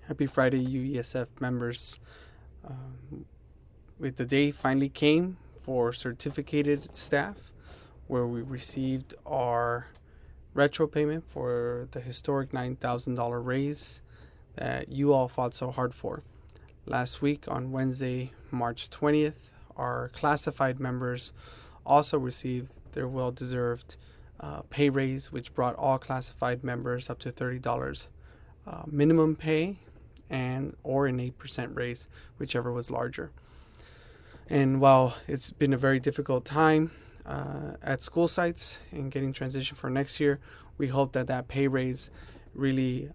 Happy Friday, UESF members. With the day finally came for certificated staff, where we received our retro payment for the historic $9,000 raise that you all fought so hard for. Last week on Wednesday, March 20th, our classified members also received their well-deserved pay raise, which brought all classified members up to $30 minimum pay and or an 8% raise, whichever was larger. And while it's been a very difficult time at school sites in getting transition for next year, we hope that that pay raise really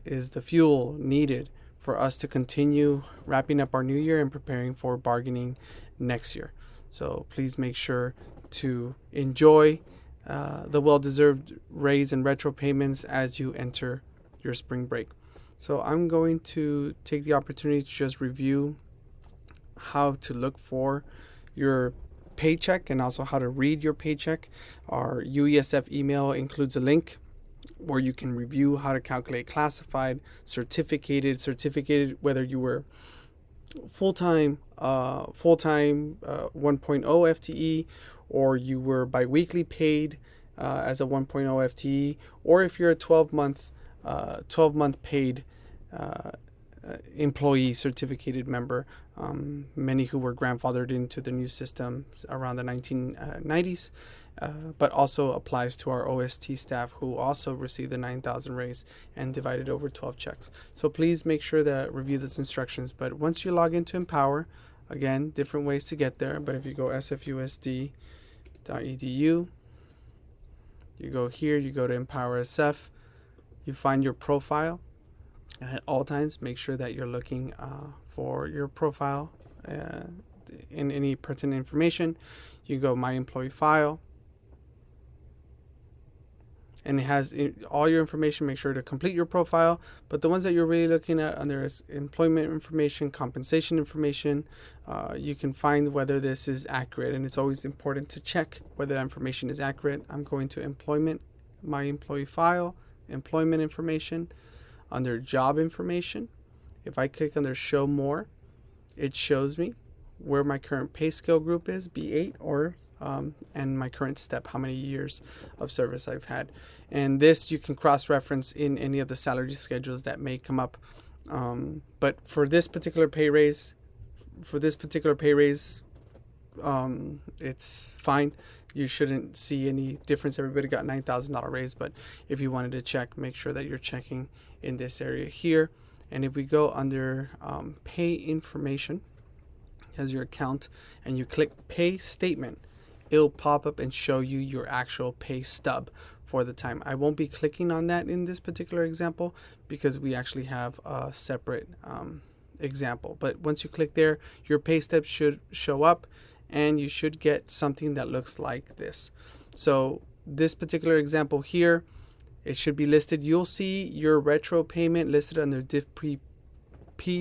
is the fuel needed for us to continue wrapping up our new year and preparing for bargaining next year. So please make sure to enjoy the well-deserved raise and retro payments as you enter your spring break. So I'm going to take the opportunity to just review how to look for your paycheck and also how to read your paycheck. Our UESF email includes a link where you can review how to calculate classified, certificated, whether you were full-time 1.0 FTE, or you were biweekly paid as a 1.0 FTE, or if you're a 12-month paid employee certificated member. Many who were grandfathered into the new system around the 1990s, but also applies to our OST staff who also received the 9,000 raise and divided over 12 checks. So please make sure to review those instructions. But once you log into Empower, again, different ways to get there. But if you go sfusd.edu, you go here, you go to Empower SF, you find your profile. At all times, make sure that you're looking for your profile in any pertinent information. You go My Employee File, and it has all your information. Make sure to complete your profile. But the ones that you're really looking at under is employment information, compensation information. You can find whether this is accurate, and it's always important to check whether that information is accurate. I'm going to Employment, My Employee File, Employment Information. Under job information, if I click under show more, it shows me where my current pay scale group is, B8, or and my current step, how many years of service I've had. And this you can cross-reference in any of the salary schedules that may come up. But for this particular pay raise, it's fine. You shouldn't see any difference. Everybody got $9,000 raise, but if you wanted to check, make sure that you're checking in this area here. And if we go under pay information as your account and you click pay statement, it'll pop up and show you your actual pay stub for the time. I won't be clicking on that in this particular example because we actually have a separate example. But once you click there, your pay stub should show up, and you should get something that looks like this. So this particular example here, it should be listed. You'll see your retro payment listed under DIF-P,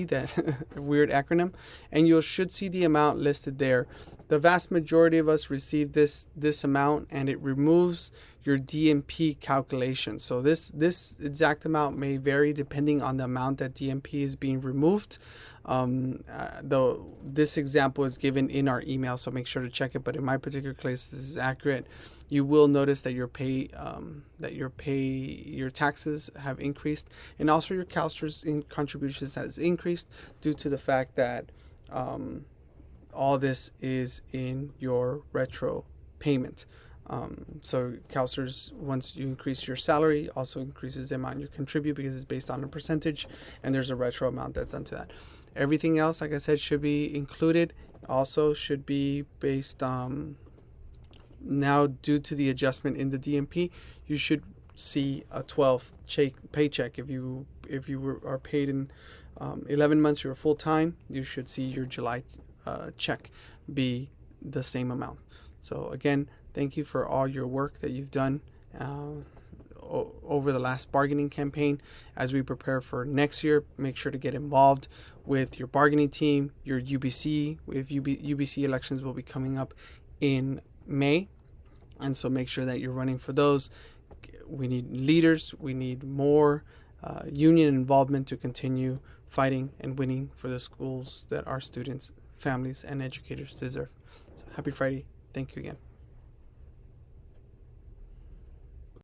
that weird acronym, and you should see the amount listed there. The vast majority of us receive this amount, and it removes your DMP calculation. So this exact amount may vary depending on the amount that DMP is being removed. Though this example is given in our email, so make sure to check it. But in my particular case, this is accurate. You will notice that your taxes have increased, and also your CalSTRS in contributions has increased due to the fact that all this is in your retro payment. So CalSTRS, once you increase your salary, also increases the amount you contribute because it's based on a percentage, and there's a retro amount that's done to that. Everything else, like I said, should be included. Also should be based now due to the adjustment in the DMP, you should see a 12th paycheck. If you are paid in 11 months, you're full time, you should see your July check be the same amount. So again, thank you for all your work that you've done over the last bargaining campaign. As we prepare for next year, make sure to get involved with your bargaining team, your UBC. UBC elections will be coming up in May, and so make sure that you're running for those. We need leaders. We need more union involvement to continue fighting and winning for the schools that our students, families, and educators deserve. So happy Friday. Thank you again.